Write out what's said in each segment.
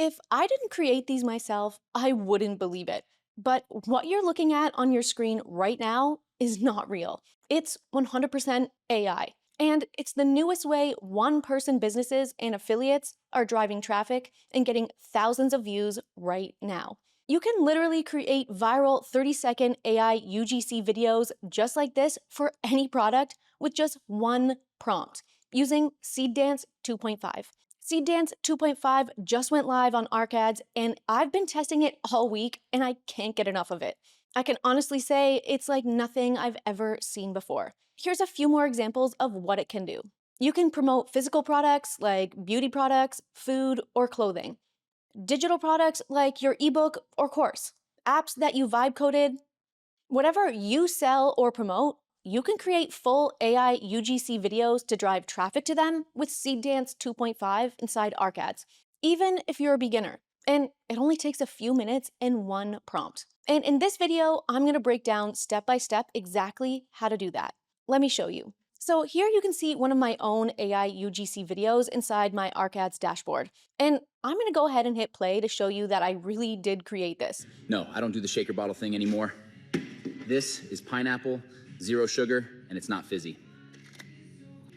If I didn't create these myself, I wouldn't believe it. But what you're looking at on your screen right now is not real. It's 100% AI. And it's the newest way one-person businesses and affiliates are driving traffic and getting thousands of views right now. You can literally create viral 30-second AI UGC videos just like this for any product with just one prompt using Seedance 2.5. Seedance 2.5 just went live on ArcAds, and I've been testing it all week, and I can't get enough of it. I can honestly say it's like nothing I've ever seen before. Here's a few more examples of what it can do. You can promote physical products like beauty products, food, or clothing. Digital products like your ebook or course. Apps that you vibe coded. Whatever you sell or promote, you can create full AI UGC videos to drive traffic to them with Seedance 2.5 inside ArcAds, even if you're a beginner. And it only takes a few minutes and one prompt. And in this video, I'm going to break down step by step exactly how to do that. Let me show you. So here you can see one of my own AI UGC videos inside my ArcAds dashboard. And I'm going to go ahead and hit play to show you that I really did create this. No, I don't do the shaker bottle thing anymore. This is pineapple, 0 sugar, and it's not fizzy.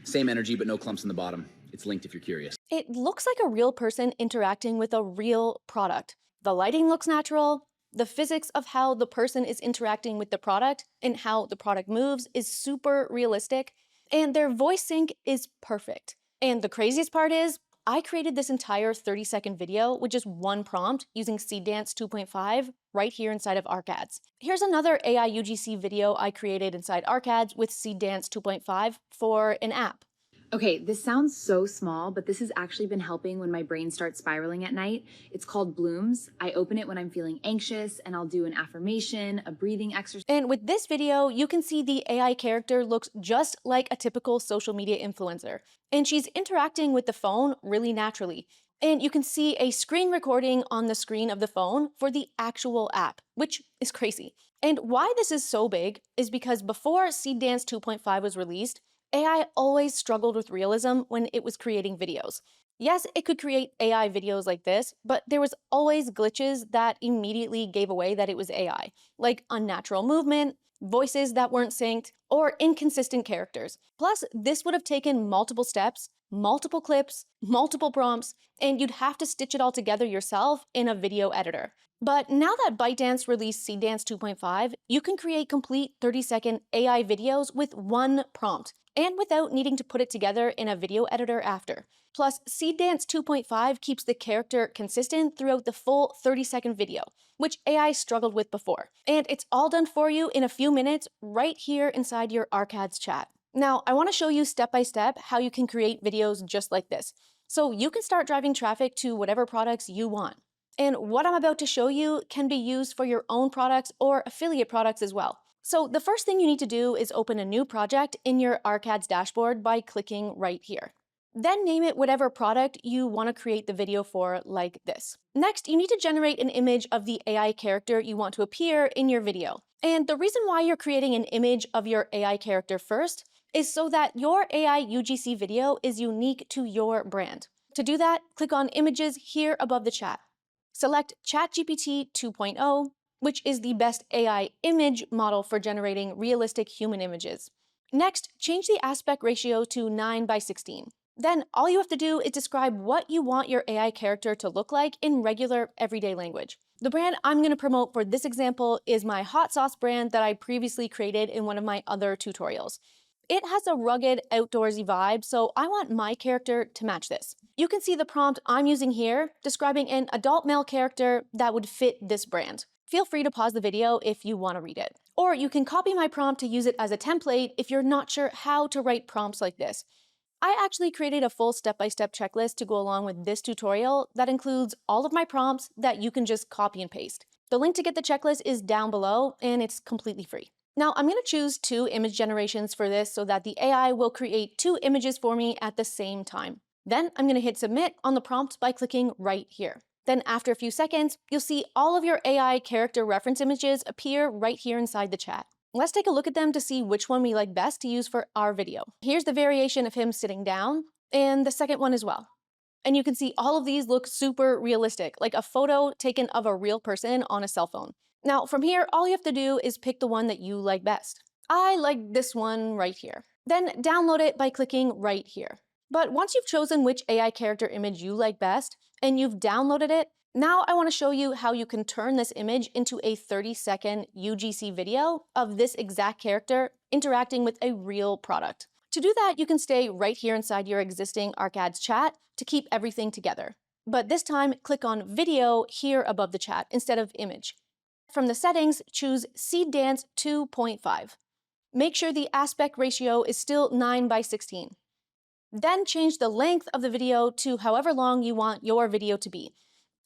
Same energy, but no clumps in the bottom. It's linked if you're curious. It looks like a real person interacting with a real product. The lighting looks natural. The physics of how the person is interacting with the product and how the product moves is super realistic. And their voice sync is perfect. And the craziest part is, I created this entire 30-second video with just one prompt using Seedance 2.5 right here inside of ArcAds. Here's another AI UGC video I created inside ArcAds with Seedance 2.5 for an app. Okay, this sounds so small, but this has actually been helping when my brain starts spiraling at night. It's called Blooms. I open it when I'm feeling anxious, and I'll do an affirmation, a breathing exercise. And with this video, you can see the AI character looks just like a typical social media influencer. And she's interacting with the phone really naturally. And you can see a screen recording on the screen of the phone for the actual app, which is crazy. And why this is so big is because before Seedance 2.5 was released, AI always struggled with realism when it was creating videos. Yes, it could create AI videos like this, but there was always glitches that immediately gave away that it was AI, like unnatural movement, voices that weren't synced, or inconsistent characters. Plus, this would have taken multiple steps, multiple clips, multiple prompts, and you'd have to stitch it all together yourself in a video editor. But now that ByteDance released Seedance 2.5, you can create complete 30-second AI videos with one prompt, and without needing to put it together in a video editor after. Plus, Seedance 2.5 keeps the character consistent throughout the full 30-second video, which AI struggled with before. And it's all done for you in a few minutes right here inside your ArcAds chat. Now, I want to show you step by step how you can create videos just like this, so you can start driving traffic to whatever products you want. And what I'm about to show you can be used for your own products or affiliate products as well. So the first thing you need to do is open a new project in your ArcAds dashboard by clicking right here. Then name it whatever product you want to create the video for, like this. Next, you need to generate an image of the AI character you want to appear in your video. And the reason why you're creating an image of your AI character first is so that your AI UGC video is unique to your brand. To do that, click on Images here above the chat. Select ChatGPT 2.0, which is the best AI image model for generating realistic human images. Next, change the aspect ratio to 9:16. Then all you have to do is describe what you want your AI character to look like in regular, everyday language. The brand I'm going to promote for this example is my hot sauce brand that I previously created in one of my other tutorials. It has a rugged, outdoorsy vibe, so I want my character to match this. You can see the prompt I'm using here, describing an adult male character that would fit this brand. Feel free to pause the video if you want to read it. Or you can copy my prompt to use it as a template if you're not sure how to write prompts like this. I actually created a full step-by-step checklist to go along with this tutorial that includes all of my prompts that you can just copy and paste. The link to get the checklist is down below, and it's completely free. Now, I'm going to choose 2 image generations for this so that the AI will create 2 images for me at the same time. Then I'm going to hit submit on the prompt by clicking right here. Then after a few seconds, you'll see all of your AI character reference images appear right here inside the chat. Let's take a look at them to see which one we like best to use for our video. Here's the variation of him sitting down, and the second one as well. And you can see all of these look super realistic, like a photo taken of a real person on a cell phone. Now, from here, all you have to do is pick the one that you like best. I like this one right here. Then download it by clicking right here. But once you've chosen which AI character image you like best, and you've downloaded it, now I want to show you how you can turn this image into a 30-second UGC video of this exact character interacting with a real product. To do that, you can stay right here inside your existing ArcAds chat to keep everything together. But this time, click on Video here above the chat instead of Image. From the settings, choose Seedance 2.5. Make sure the aspect ratio is still 9:16. Then change the length of the video to however long you want your video to be.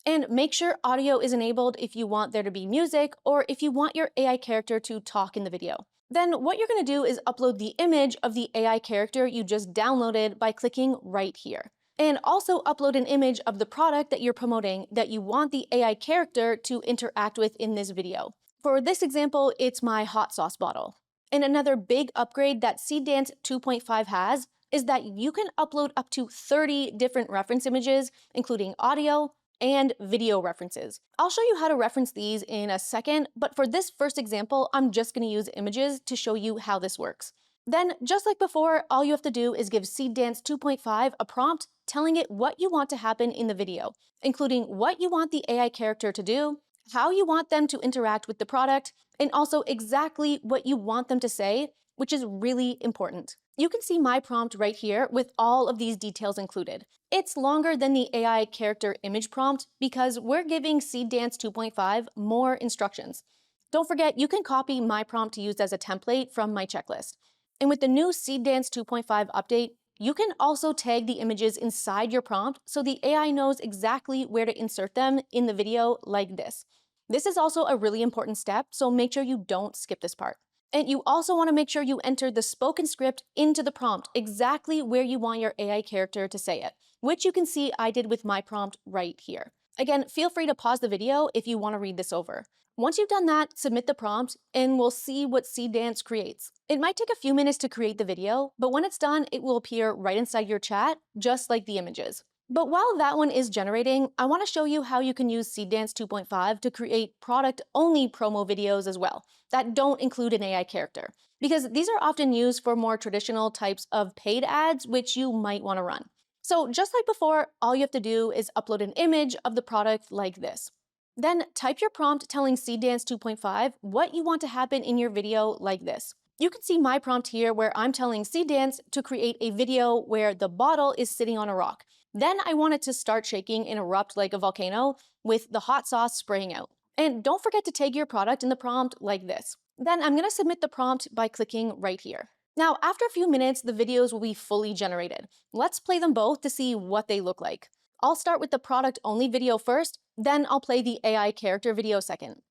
And make sure audio is enabled if you want there to be music or if you want your AI character to talk in the video. Then what you're going to do is upload the image of the AI character you just downloaded by clicking right here. And also upload an image of the product that you're promoting that you want the AI character to interact with in this video. For this example, it's my hot sauce bottle. And another big upgrade that Seedance 2.5 has is that you can upload up to 30 different reference images, including audio and video references. I'll show you how to reference these in a second, but for this first example, I'm just going to use images to show you how this works. Then, just like before, all you have to do is give Seedance 2.5 a prompt telling it what you want to happen in the video, including what you want the AI character to do, how you want them to interact with the product, and also exactly what you want them to say, which is really important. You can see my prompt right here with all of these details included. It's longer than the AI character image prompt because we're giving Seedance 2.5 more instructions. Don't forget, you can copy my prompt to use as a template from my checklist. And with the new Seedance 2.5 update, you can also tag the images inside your prompt so the AI knows exactly where to insert them in the video like this. This is also a really important step, so make sure you don't skip this part. And you also want to make sure you enter the spoken script into the prompt exactly where you want your AI character to say it, which you can see I did with my prompt right here. Again, feel free to pause the video if you want to read this over. Once you've done that, submit the prompt and we'll see what Seedance creates. It might take a few minutes to create the video, but when it's done, it will appear right inside your chat, just like the images. But while that one is generating, I want to show you how you can use Seedance 2.5 to create product-only promo videos as well, that don't include an AI character, because these are often used for more traditional types of paid ads, which you might want to run. So just like before, all you have to do is upload an image of the product like this. Then type your prompt telling Seedance 2.5 what you want to happen in your video like this. You can see my prompt here where I'm telling Seedance to create a video where the bottle is sitting on a rock. Then I want it to start shaking and erupt like a volcano with the hot sauce spraying out. And don't forget to tag your product in the prompt like this. Then I'm going to submit the prompt by clicking right here. Now, after a few minutes, the videos will be fully generated. Let's play them both to see what they look like. I'll start with the product-only video first, then I'll play the AI character video second.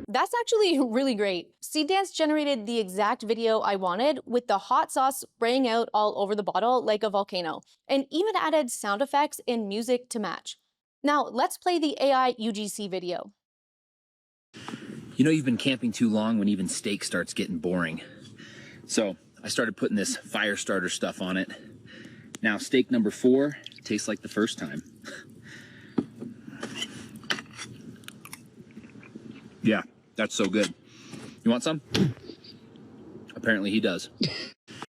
That's actually really great. Seedance generated the exact video I wanted with the hot sauce spraying out all over the bottle like a volcano, and even added sound effects and music to match. Now, let's play the AI UGC video. You know you've been camping too long when even steak starts getting boring. So I started putting this fire starter stuff on it. Now steak number 4 tastes like the first time. Yeah, that's so good. You want some? Apparently he does.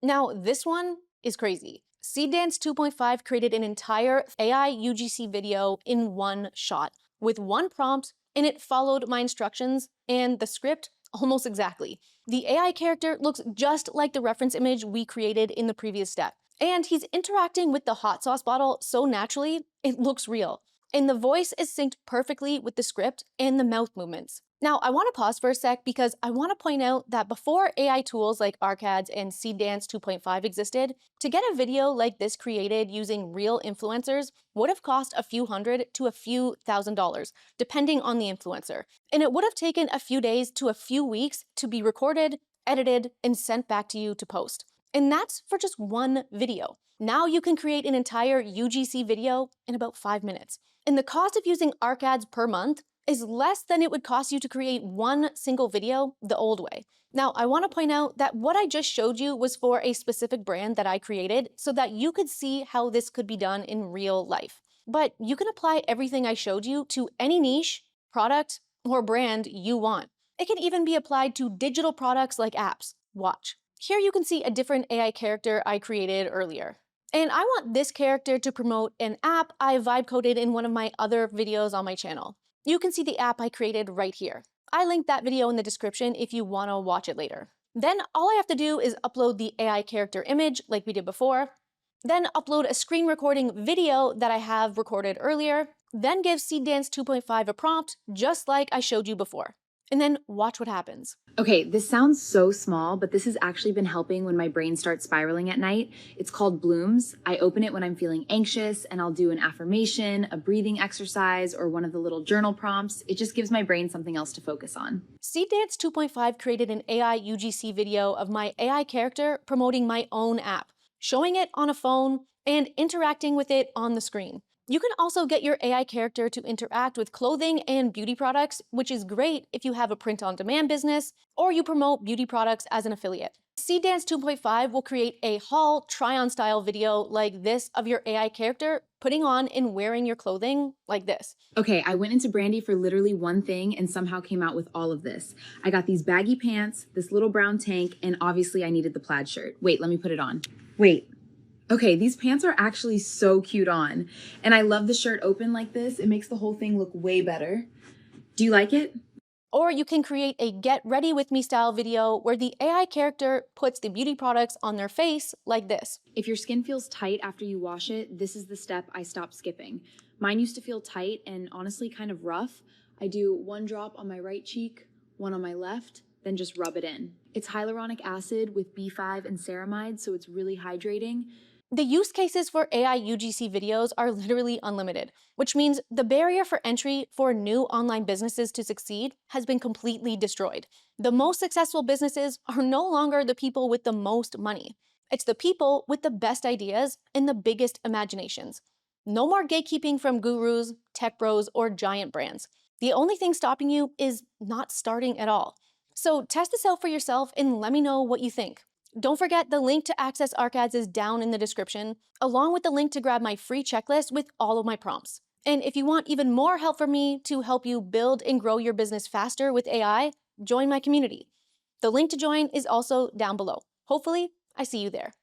Now this one is crazy. Seedance 2.5 created an entire AI UGC video in one shot with one prompt, and it followed my instructions and the script almost exactly. The AI character looks just like the reference image we created in the previous step. And he's interacting with the hot sauce bottle so naturally, it looks real. And the voice is synced perfectly with the script and the mouth movements. Now, I want to pause for a sec because I want to point out that before AI tools like ArcAds and Seedance 2.5 existed, to get a video like this created using real influencers would have cost a few $100 to a few $1,000, depending on the influencer. And it would have taken a few days to a few weeks to be recorded, edited, and sent back to you to post. And that's for just one video. Now you can create an entire UGC video in about 5 minutes. And the cost of using ArcAds per month is less than it would cost you to create one single video the old way. Now, I want to point out that what I just showed you was for a specific brand that I created so that you could see how this could be done in real life. But you can apply everything I showed you to any niche, product, or brand you want. It can even be applied to digital products like apps. Watch. Here you can see a different AI character I created earlier. And I want this character to promote an app I vibe coded in one of my other videos on my channel. You can see the app I created right here. I linked that video in the description if you want to watch it later. Then all I have to do is upload the AI character image like we did before, then upload a screen recording video that I have recorded earlier, then give Seedance 2.5 a prompt just like I showed you before. And then watch what happens. Okay, this sounds so small, but this has actually been helping when my brain starts spiraling at night. It's called 𝗕𝗿𝗄𝗯. I open it when I'm feeling anxious and I'll do an affirmation, a breathing exercise, or one of the little journal prompts. It just gives my brain something else to focus on. Seedance 2.5 created an AI UGC video of my AI character promoting my own app, showing it on a phone, and interacting with it on the screen. You can also get your AI character to interact with clothing and beauty products, which is great if you have a print-on-demand business or you promote beauty products as an affiliate. Seedance 2.5 will create a haul try-on style video like this of your AI character putting on and wearing your clothing like this. Okay, I went into Brandy for literally one thing and somehow came out with all of this. I got these baggy pants, this little brown tank, and obviously I needed the plaid shirt. Wait, let me put it on. Wait. Okay, these pants are actually so cute on. And I love the shirt open like this. It makes the whole thing look way better. Do you like it? Or you can create a get ready with me style video where the AI character puts the beauty products on their face like this. If your skin feels tight after you wash it, this is the step I stopped skipping. Mine used to feel tight and honestly kind of rough. I do one drop on my right cheek, one on my left, then just rub it in. It's hyaluronic acid with B5 and ceramide, so it's really hydrating. The use cases for AI UGC videos are literally unlimited, which means the barrier for entry for new online businesses to succeed has been completely destroyed. The most successful businesses are no longer the people with the most money. It's the people with the best ideas and the biggest imaginations. No more gatekeeping from gurus, tech bros, or giant brands. The only thing stopping you is not starting at all. So test this out for yourself and let me know what you think. Don't forget the link to access ArcAds is down in the description, along with the link to grab my free checklist with all of my prompts. And if you want even more help from me to help you build and grow your business faster with AI, join my community. The link to join is also down below. Hopefully, I see you there.